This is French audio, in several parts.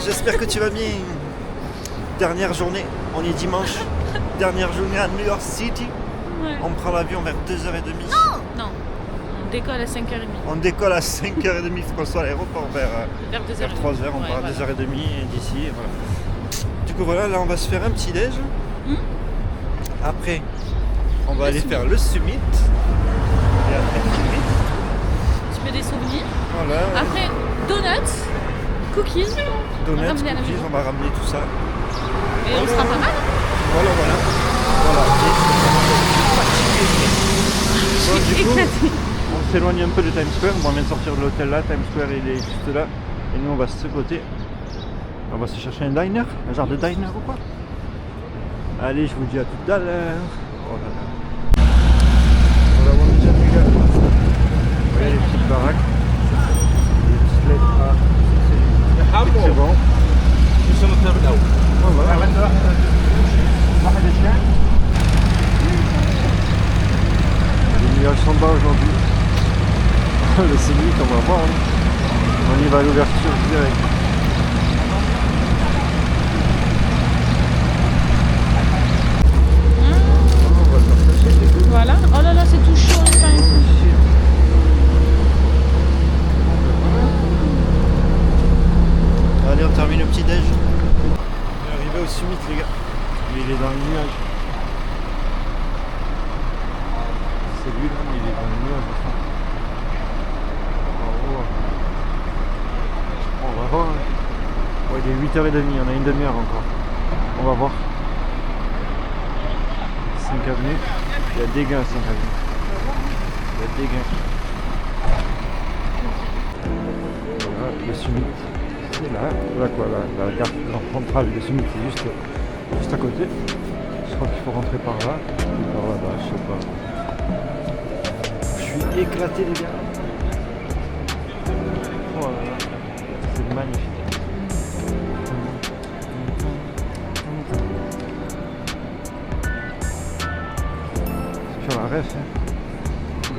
j'espère que tu vas bien. Dernière journée, on est dimanche. Dernière journée à New York City. Ouais. On prend l'avion vers 2h30. Non, on décolle à 5h30. On décolle à 5h30, il faut qu'on soit à l'aéroport vers 3h. On part à 2h30 d'ici. Voilà. Du coup, voilà, là on va se faire un petit déj. Après, on va aller faire le summit. Et après, le summit. Tu fais des souvenirs. Voilà. Après, donuts, cookies. On va ramener tout ça. Et on sera pas mal. Voilà. Bon, du coup, on s'éloigne un peu de Times Square. Bon, on vient de sortir de l'hôtel là. Times Square il est juste là. Et nous on va de ce côté. On va se chercher un diner, un genre de diner ou quoi. Allez, je vous dis à tout à l'heure. Oh là là. Voilà, on est déjà vu là. Vous voyez les petites baraques. Les petites lettres. C'est bon. Voilà. Les nuages sont bas aujourd'hui. Le summit, on va voir. On y va à l'ouverture direct. Voilà. Oh là là, c'est tout chaud le pain. Allez, on termine le petit déj. On est arrivé au summit, les gars. Mais il est dans le nuage. C'est lui là, mais il est dans le nuage. On va voir. Ouais, il est 8h30, on a une demi-heure encore. On va voir. 5 avenues. Il y a des gains à 5 avenues. Il y a des gains. Voilà, le summit. C'est là quoi, la gare centrale de summit, c'est juste à côté. Je crois qu'il faut rentrer par là, ou par là-bas, je sais pas. Je suis éclaté les gars. Oh là là, c'est magnifique. C'est sur la ref, hein.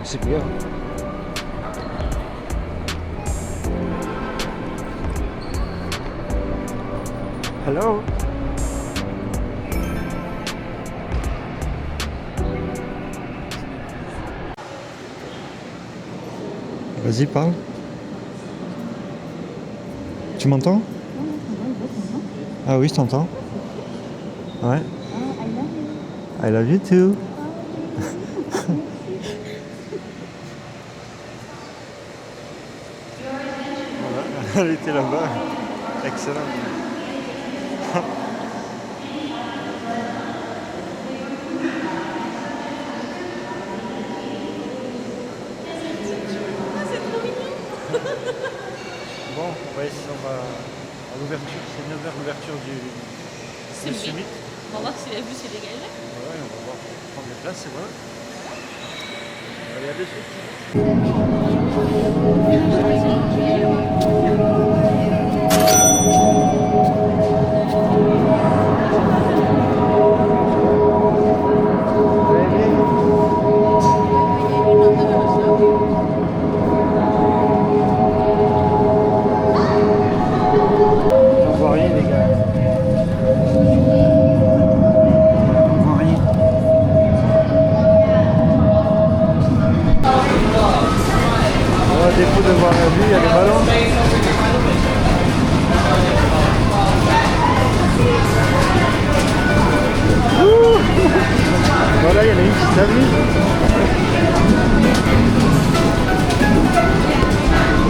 C'est bien. Hello. Vas-y, parle. Tu m'entends? Ah oui, je t'entends. Ouais. I love you too. Voilà, elle était là-bas. Excellent. Bon, on va essayer, on va à l'ouverture, c'est 9h l'ouverture du summit. On va voir si la vue s'est dégagée. Ouais, on va voir, prendre les places, c'est bon. Allez, à de suite. On voit rien les gars. On voit rien. À défaut de voir la vue, il y a des ballons. Voilà, il y en a une qui s'amuse.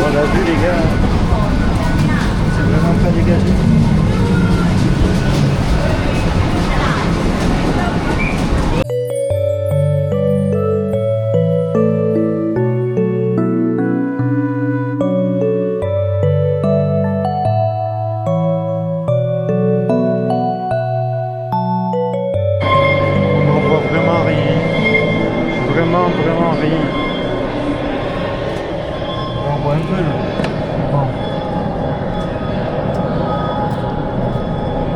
On l'a vu les gars. C'est vraiment pas dégagé. On voit vraiment rien. Vraiment rien. On voit un peu là. Bon.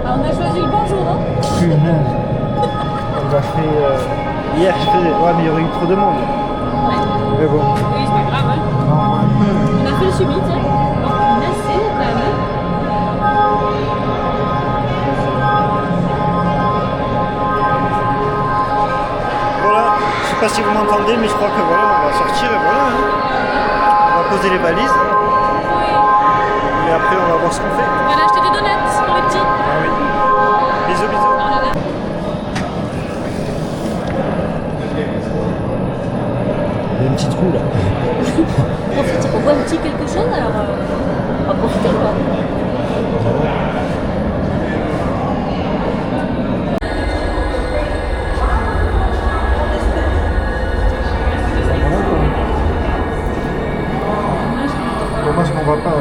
Ah, on a choisi le bon jour, hein? Punaise. On a fait hier, je faisais. Ouais, mais il y aurait eu trop de monde. Ouais. Mais bon. Oui, c'est pas grave, hein? On voit un peu. On a fait le summit, hein? On a assez quand même. pas si vous m'entendez, mais je crois que voilà, on va sortir et voilà. Hein. On va poser les valises et après on va voir ce qu'on fait. On va aller acheter des donuts pour les petits. Ah oui. Bisous, bisous. Oh là là. Il y a une petite roue là. On voit un petit quelque chose alors on va profiter quoi. Dommage qu'on va pas.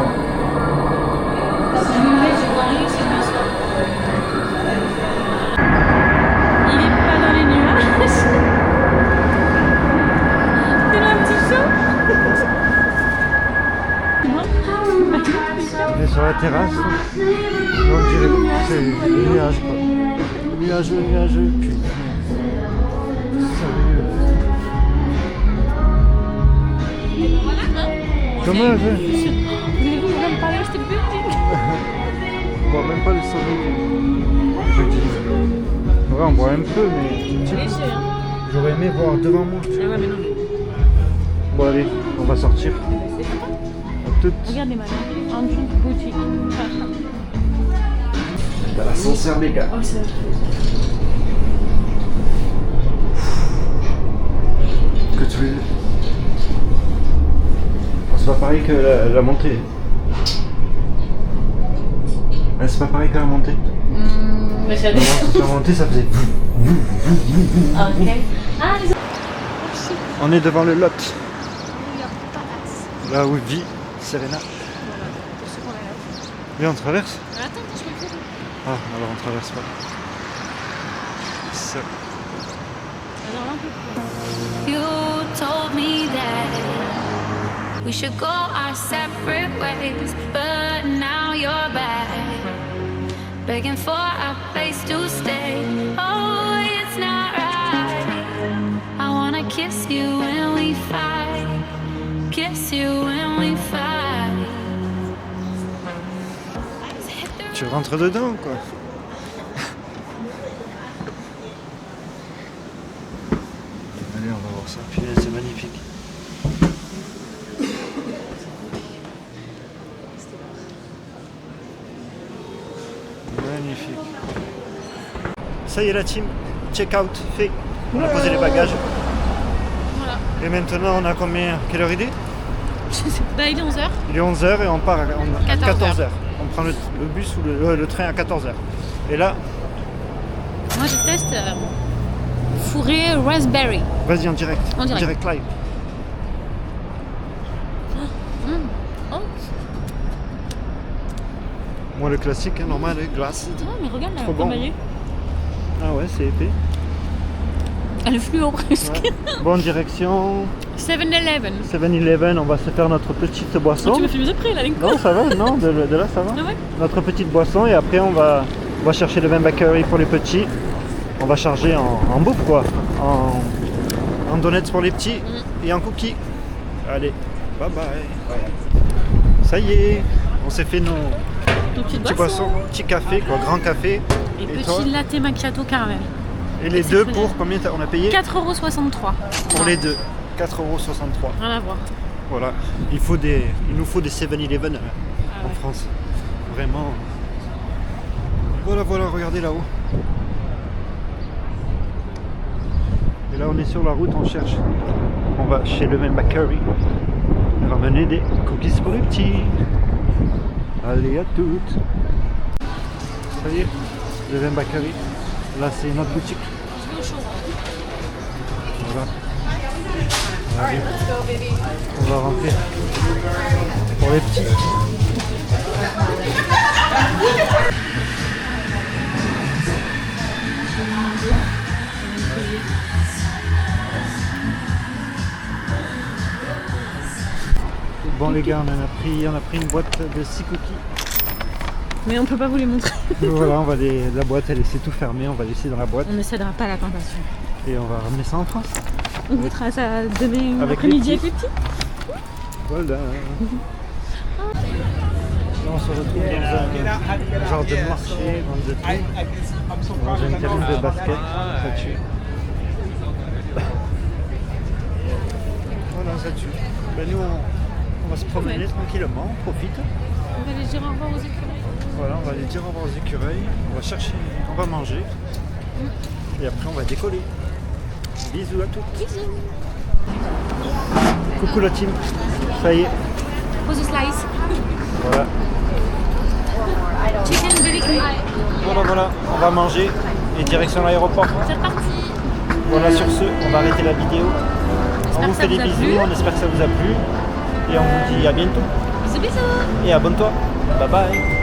Il est pas dans les nuages. C'est un petit show. On est sur la terrasse. On dirait que c'est le nuage quoi. Nuageux, putain. Sérieux. Dommage, hein. Vous voulez même pas acheter le building. On voit même pas les soleils. Je dis. Ouais, on voit un peu, mais. Léger hein. J'aurais aimé voir devant moi. Ah ouais mais non. Bon, allez, on va sortir. À toutes. Regarde les malins. En dessous de boutique. T'as l'ascenseur, les gars. Oh c'est vrai. Que tu veux. C'est pas pareil que la montée. C'est pas pareil que la montée. Mais c'est La montée, ça faisait. Ah ok. Ah les On est devant le lot. Là où vit Serena. Oui, on traverse. Attends, je me fais. Ah, alors on traverse pas. Ça. Alors là un peu plus. You told me that we should go our separate ways, but now you're back, begging for a place to stay. Oh, it's not right. I wanna kiss you when we fight, kiss you when we fight. Tu rentres dedans, quoi. Allez, on va voir ça. Puis c'est magnifique. Magnifique. Ça y est la team, check-out fait. On a posé les bagages. Voilà. Et maintenant on a combien? Quelle heure il est? Bah il est 11h. Il est 11h et on part à 14h. 14h. On prend le bus ou le train à 14h. Et là, Moi je teste fourré raspberry. vas-y en direct. En direct. live. Oh. Moi le classique, hein, normal, glace. Oh mais regarde la Trop bon. emballée. Ah ouais, c'est épais. Elle est fluo presque. Ouais. Bonne direction. 7-Eleven. 7-Eleven, on va se faire notre petite boisson. Oh, tu me fais mieux après là, Non, ça va, non, de là ça va. Ah ouais. Notre petite boisson et après on va chercher le vin bakery pour les petits. On va charger en bouffe quoi. En donuts pour les petits et en cookies. Allez, bye bye. Ça y est, on s'est fait nos Ton petite petits boisson. boissons, petit café quoi, grand café. Et toi petit latte macchiato caramel. Et les c'est deux très pour bien. combien on a payé? 4,63 €. Pour les deux, 4,63 €. Rien à voir. Voilà, il nous faut des 7-Eleven en ouais. France. Vraiment. Voilà, regardez là-haut. Et là, on est sur la route, on cherche. On va chez le même bakery ramener des cookies pour les petits. Allez, à toutes. Ça y est, le même bakery. Là, c'est notre boutique. Je vais au chaud. Voilà. Allez. On va remplir pour les petits. Bon les gars, on a pris une boîte de 6 cookies. Mais on peut pas vous les montrer. Voilà, la boîte elle est tout fermée, on va laisser dans la boîte On ne cédera pas à la tentation. et on va ramener ça en France. On goûtera ça demain Avec après-midi les avec les petits. Voilà. Là, on se retrouve dans un genre de marché, vente de tout. Dans un terrain de basket, là-dessus. commence là-dessus. Ben, nous, on va se promener tranquillement, on profite. On va aller dire au revoir aux écureuils. Voilà, on va aller dire au revoir aux écureuils, on va chercher, on va manger. Et après, on va décoller. Bisous à toutes. Bisous. Coucou la team. Ça y est, Pose le slice. voilà. Chicken barbecue. Voilà, on va manger et direction l'aéroport. C'est reparti. Voilà, sur ce, on va arrêter la vidéo. On vous que ça fait des vous a bisous, plu. on espère que ça vous a plu. Et on vous dit à bientôt. Bisous, bisous. Et abonne-toi. Bye bye.